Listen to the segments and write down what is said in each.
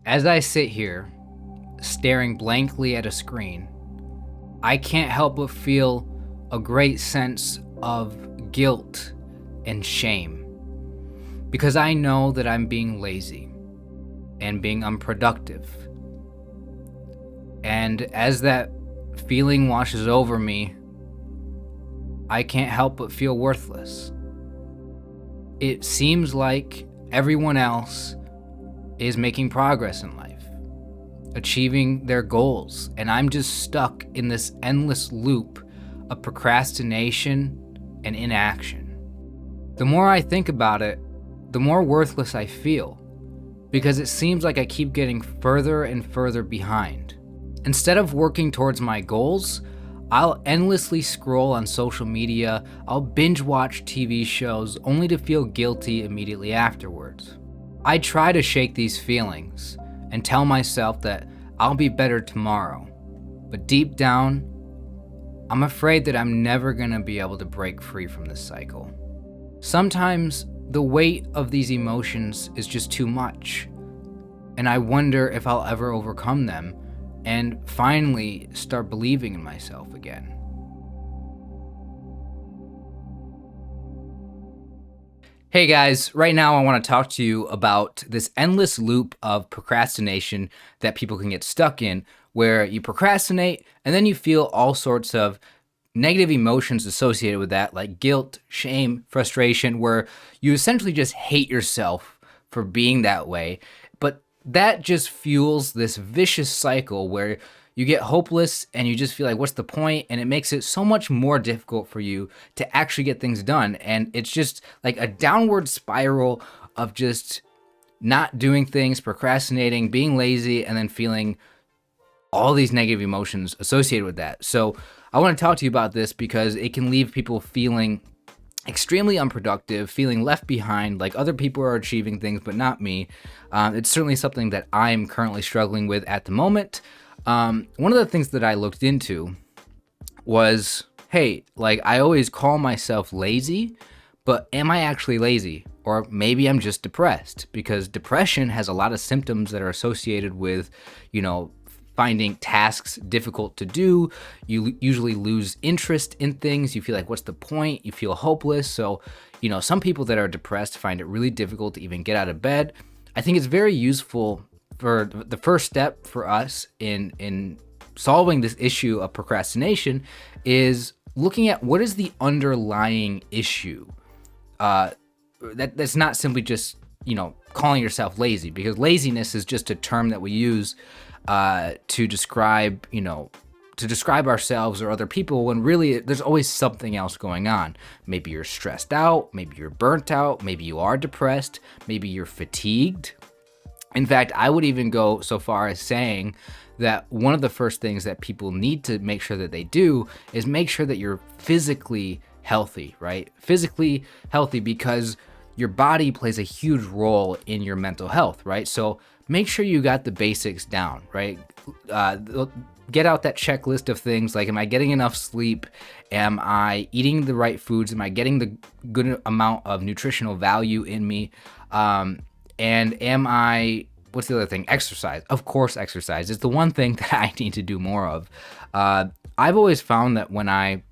As I sit here, staring blankly at a screen, I can't help but feel a great sense of guilt and shame because I know that I'm being lazy and being unproductive. And as that feeling washes over me, I can't help but feel worthless. It seems like everyone else is making progress in life, achieving their goals, and I'm just stuck in this endless loop of procrastination and inaction. The more I think about it, the more worthless I feel, because it seems like I keep getting further and further behind. Instead of working towards my goals, I'll endlessly scroll on social media, I'll binge watch TV shows only to feel guilty immediately afterwards. I try to shake these feelings and tell myself that I'll be better tomorrow, but deep down, I'm afraid that I'm never gonna be able to break free from this cycle. Sometimes the weight of these emotions is just too much, and I wonder if I'll ever overcome them and finally start believing in myself again. Hey guys, right now I want to talk to you about this endless loop of procrastination that people can get stuck in, where you procrastinate and then you feel all sorts of negative emotions associated with that, like guilt, shame, frustration, where you essentially just hate yourself for being that way. But that just fuels this vicious cycle where you get hopeless and you just feel like, what's the point? And it makes it so much more difficult for you to actually get things done. And it's just like a downward spiral of just not doing things, procrastinating, being lazy, and then feeling all these negative emotions associated with that. So I want to talk to you about this because it can leave people feeling extremely unproductive, feeling left behind, like other people are achieving things, but not me. It's certainly something that I'm currently struggling with at the moment. One of the things that I looked into was, hey, like I always call myself lazy, but am I actually lazy? Or maybe I'm just depressed, because depression has a lot of symptoms that are associated with, finding tasks difficult to do. You usually lose interest in things. You feel like, what's the point? You feel hopeless. So, some people that are depressed find it really difficult to even get out of bed. I think it's very useful for the first step for us in solving this issue of procrastination is looking at what is the underlying issue. That's not simply just, calling yourself lazy, because laziness is just a term that we use to describe ourselves or other people, when really there's always something else going on. Maybe you're stressed out, maybe you're burnt out, maybe you are depressed, maybe you're fatigued. In fact, I would even go so far as saying that one of the first things that people need to make sure that they do is make sure that you're physically healthy, right? Physically healthy, because your body plays a huge role in your mental health, right? So make sure you got the basics down, right? Get out that checklist of things like, am I getting enough sleep? Am I eating the right foods? Am I getting the good amount of nutritional value in me? And am I, what's the other thing? Exercise. Of course, exercise is the one thing that I need to do more of. I've always found that when I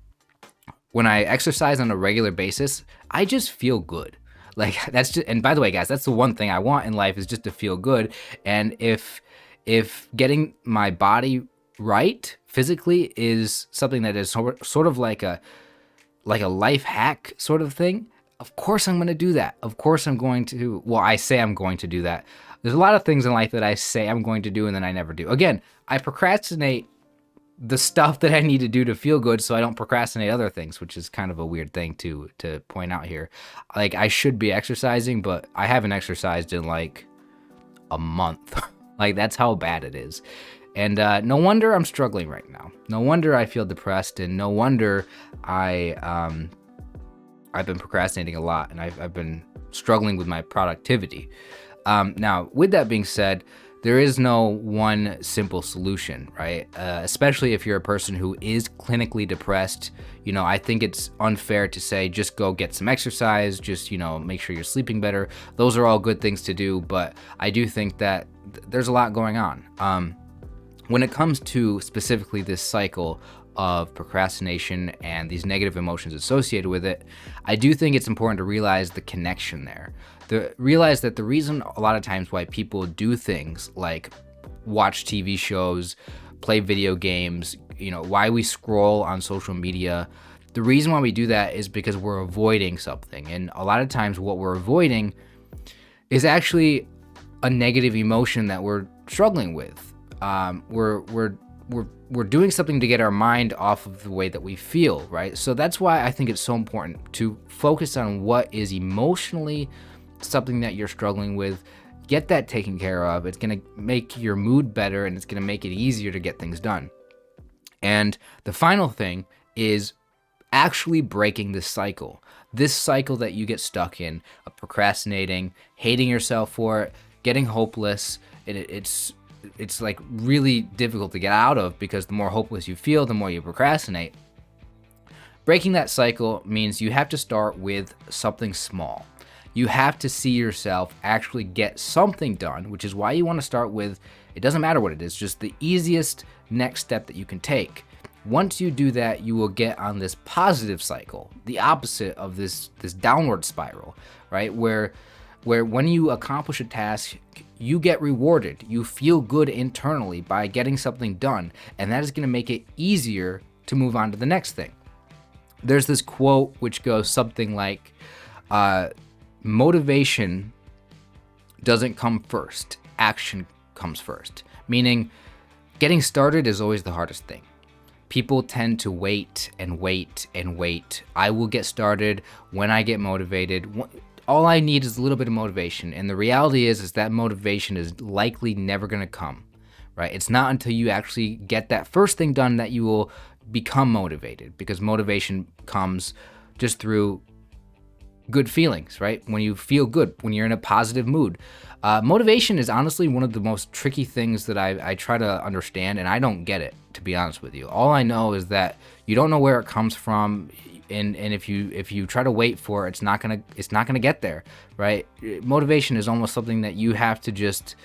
exercise on a regular basis, I just feel good. Like that's just, and by the way, guys, that's the one thing I want in life, is just to feel good. And if getting my body right physically is something that is sort of like a life hack sort of thing, of course I'm going to do that. Of course I'm going to, well, I say I'm going to do that. There's a lot of things in life that I say I'm going to do and then I never do. Again, I procrastinate the stuff that I need to do to feel good, so I don't procrastinate other things, which is kind of a weird thing to point out here. Like, I should be exercising, but I haven't exercised in like a month. Like, that's how bad it is. And no wonder I'm struggling right now. No wonder I feel depressed, and no wonder I've been procrastinating a lot, and I've been struggling with my productivity. Now, with that being said, there is no one simple solution, right? Especially if you're a person who is clinically depressed. I think it's unfair to say just go get some exercise, just make sure you're sleeping better. Those are all good things to do, but I do think that there's a lot going on. When it comes to specifically this cycle of procrastination and these negative emotions associated with it, I do think it's important to realize the connection there. Realize that the reason a lot of times why people do things like watch TV shows, play video games, why we scroll on social media, the reason why we do that is because we're avoiding something. And a lot of times what we're avoiding is actually a negative emotion that we're struggling with. We're doing something to get our mind off of the way that we feel, right? So that's why I think it's so important to focus on what is emotionally something that you're struggling with. Get that taken care of. It's going to make your mood better, and it's going to make it easier to get things done. And the final thing is actually breaking this cycle. This cycle that you get stuck in of procrastinating, hating yourself for it, getting hopeless. It's like really difficult to get out of, because the more hopeless you feel, the more you procrastinate. Breaking that cycle means you have to start with something small. You have to see yourself actually get something done, which is why you want to start with, it doesn't matter what it is, just the easiest next step that you can take. Once you do that, you will get on this positive cycle, the opposite of this downward spiral, right? Where when you accomplish a task, you get rewarded. You feel good internally by getting something done, and that is going to make it easier to move on to the next thing. There's this quote which goes something like, motivation doesn't come first, action comes first. Meaning, getting started is always the hardest thing. People tend to wait and wait and wait. I will get started when I get motivated. All I need is a little bit of motivation. And the reality is that motivation is likely never going to come, right? It's not until you actually get that first thing done that you will become motivated, because motivation comes just through good feelings, right? When you feel good, when you're in a positive mood. Motivation is honestly one of the most tricky things that I try to understand, and I don't get it, to be honest with you. All I know is that you don't know where it comes from, and if you try to wait for it, it's not gonna get there, right? Motivation is almost something that you have to just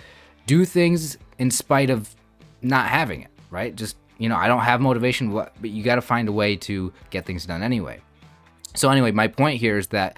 do things in spite of not having it, right? Just, I don't have motivation, but you got to find a way to get things done anyway. So anyway, my point here is that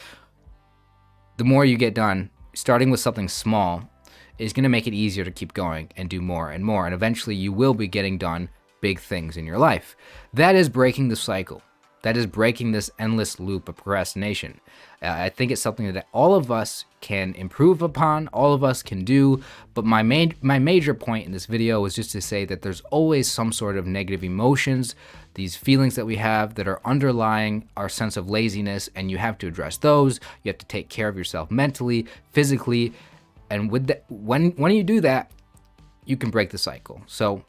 the more you get done, starting with something small is going to make it easier to keep going and do more and more. And eventually you will be getting done big things in your life. That is breaking the cycle. That is breaking this endless loop of procrastination. I think it's something that all of us can improve upon, all of us can do. But my major point in this video was just to say that there's always some sort of negative emotions, these feelings that we have that are underlying our sense of laziness, and you have to address those. You have to take care of yourself mentally, physically, and with that, when you do that, you can break the cycle. So,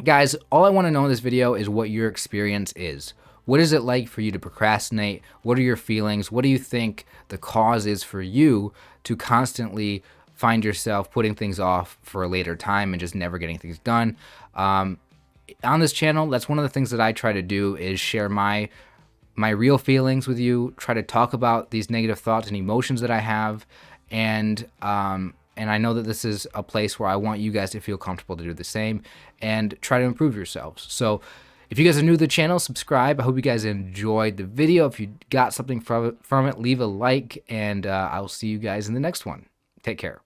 guys, all I want to know in this video is what your experience is. What is it like for you to procrastinate? What are your feelings? What do you think the cause is for you to constantly find yourself putting things off for a later time and just never getting things done? On this channel, that's one of the things that I try to do, is share my real feelings with you, try to talk about these negative thoughts and emotions that I have, and I know that this is a place where I want you guys to feel comfortable to do the same and try to improve yourselves. So if you guys are new to the channel, subscribe. I hope you guys enjoyed the video. If you got something from it, leave a like, and I will see you guys in the next one. Take care.